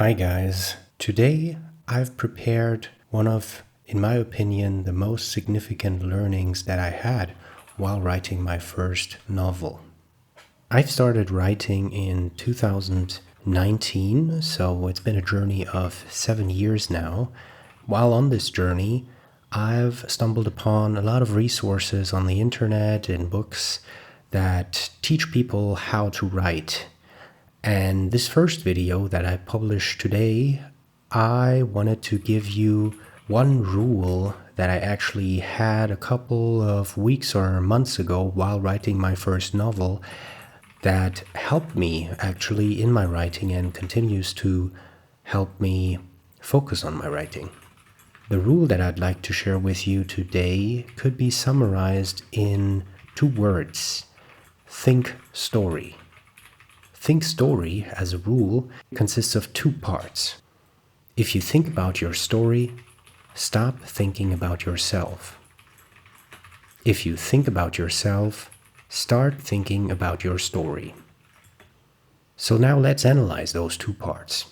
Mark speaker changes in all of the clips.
Speaker 1: Hi guys. Today I've prepared one of, in my opinion, the most significant learnings that I had while writing my first novel. I started writing in 2019, so it's been a journey of 7 years now. While on this journey, I've stumbled upon a lot of resources on the internet and books that teach people how to write. And this first video that I published today, I wanted to give you one rule that I actually had a couple of weeks or months ago while writing my first novel that helped me actually in my writing and continues to help me focus on my writing. The rule that I'd like to share with you today could be summarized in 2 words: think story. Think story, as a rule, consists of 2 parts. If you think about your story, stop thinking about yourself. If you think about yourself, start thinking about your story. So now let's analyze those 2 parts.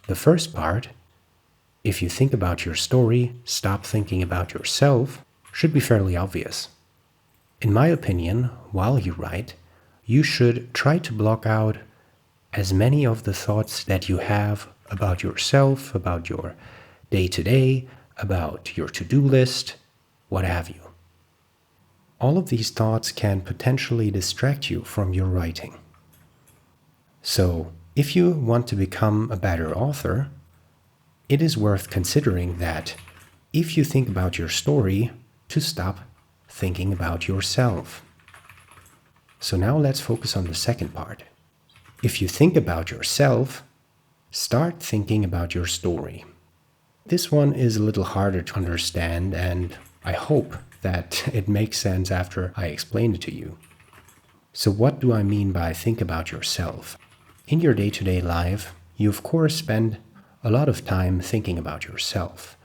Speaker 1: The first part, if you think about your story, stop thinking about yourself, should be fairly obvious. In my opinion, while you write, you should try to block out as many of the thoughts that you have about yourself, about your day-to-day, about your to-do list, what have you. All of these thoughts can potentially distract you from your writing. So, if you want to become a better author, it is worth considering that if you think about your story, to stop thinking about yourself. So now let's focus on the second part. If you think about yourself, start thinking about your story. This one is a little harder to understand, and I hope that it makes sense after I explain it to you. So what do I mean by think about yourself? In your day-to-day life, you of course spend a lot of time thinking about yourself.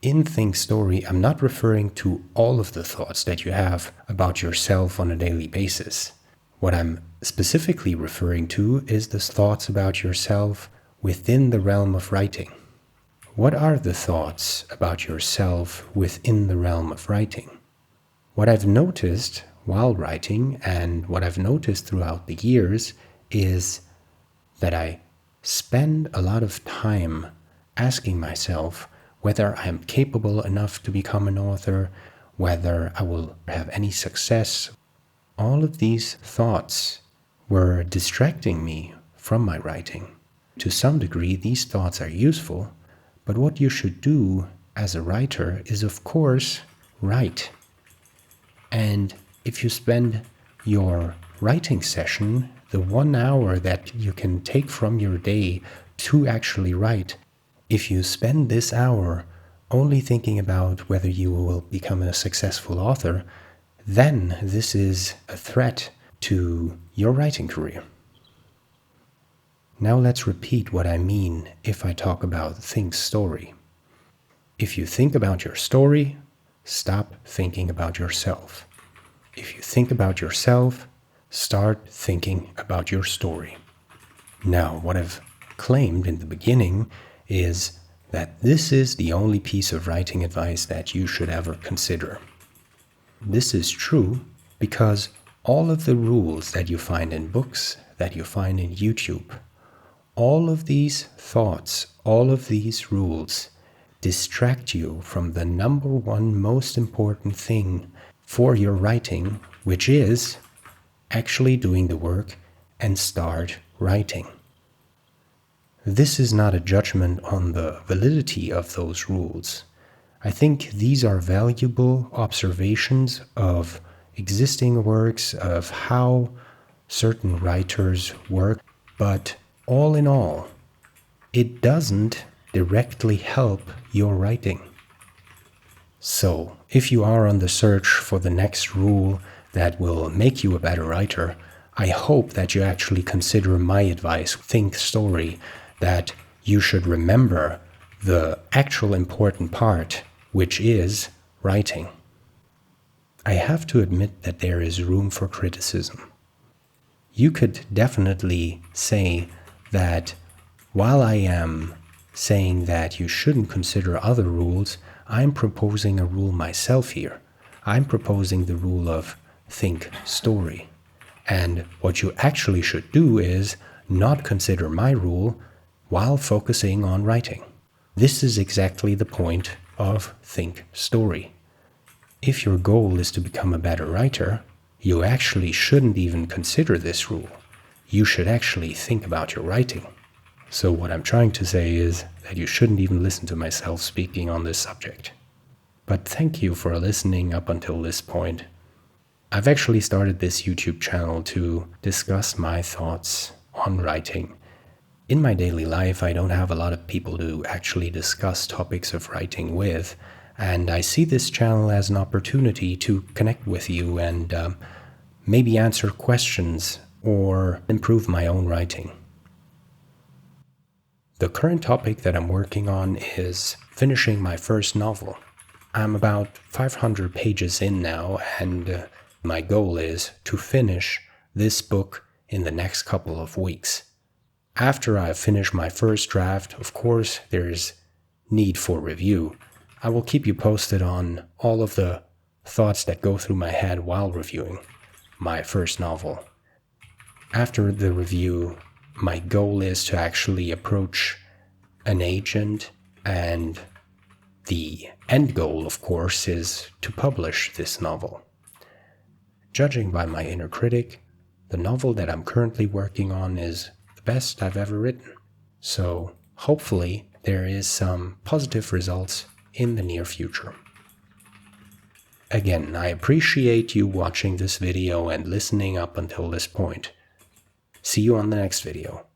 Speaker 1: In Think Story, I'm not referring to all of the thoughts that you have about yourself on a daily basis. What I'm specifically referring to is the thoughts about yourself within the realm of writing. What are the thoughts about yourself within the realm of writing? What I've noticed while writing and what I've noticed throughout the years is that I spend a lot of time asking myself whether I'm capable enough to become an author, whether I will have any success. All of these thoughts were distracting me from my writing. To some degree, these thoughts are useful, but what you should do as a writer is, of course, write. And if you spend your writing session, the 1 hour that you can take from your day to actually write, if you spend this hour only thinking about whether you will become a successful author, then this is a threat to your writing career. Now let's repeat what I mean if I talk about think story. If you think about your story, stop thinking about yourself. If you think about yourself, start thinking about your story. Now, what I've claimed in the beginning is that this is the only piece of writing advice that you should ever consider. This is true because all of the rules that you find in books, that you find in YouTube, all of these thoughts, all of these rules distract you from the number one most important thing for your writing, which is actually doing the work and start writing. This is not a judgment on the validity of those rules. I think these are valuable observations of existing works, of how certain writers work, but all in all, it doesn't directly help your writing. So, if you are on the search for the next rule that will make you a better writer, I hope that you actually consider my advice, think story, that you should remember the actual important part, which is writing. I have to admit that there is room for criticism. You could definitely say that While I am saying that you shouldn't consider other rules, I'm proposing a rule myself here. I'm proposing the rule of think story. And what you actually should do is not consider my rule while focusing on writing. This is exactly the point of think story. If your goal is to become a better writer, you actually shouldn't even consider this rule. You should actually think about your writing. So what I'm trying to say is that you shouldn't even listen to myself speaking on this subject. But thank you for listening up until this point. I've actually started this YouTube channel to discuss my thoughts on writing. In my daily life, I don't have a lot of people to actually discuss topics of writing with, and I see this channel as an opportunity to connect with you and maybe answer questions or improve my own writing. The current topic that I'm working on is finishing my first novel. I'm about 500 pages in now, and my goal is to finish this book in the next couple of weeks. After I've finished my first draft, of course, there's need for review. I will keep you posted on all of the thoughts that go through my head while reviewing my first novel. After the review, my goal is to actually approach an agent, and the end goal, of course, is to publish this novel. Judging by my inner critic, the novel that I'm currently working on is the best I've ever written. So hopefully there is some positive results in the near future. Again, I appreciate you watching this video and listening up until this point. See you on the next video.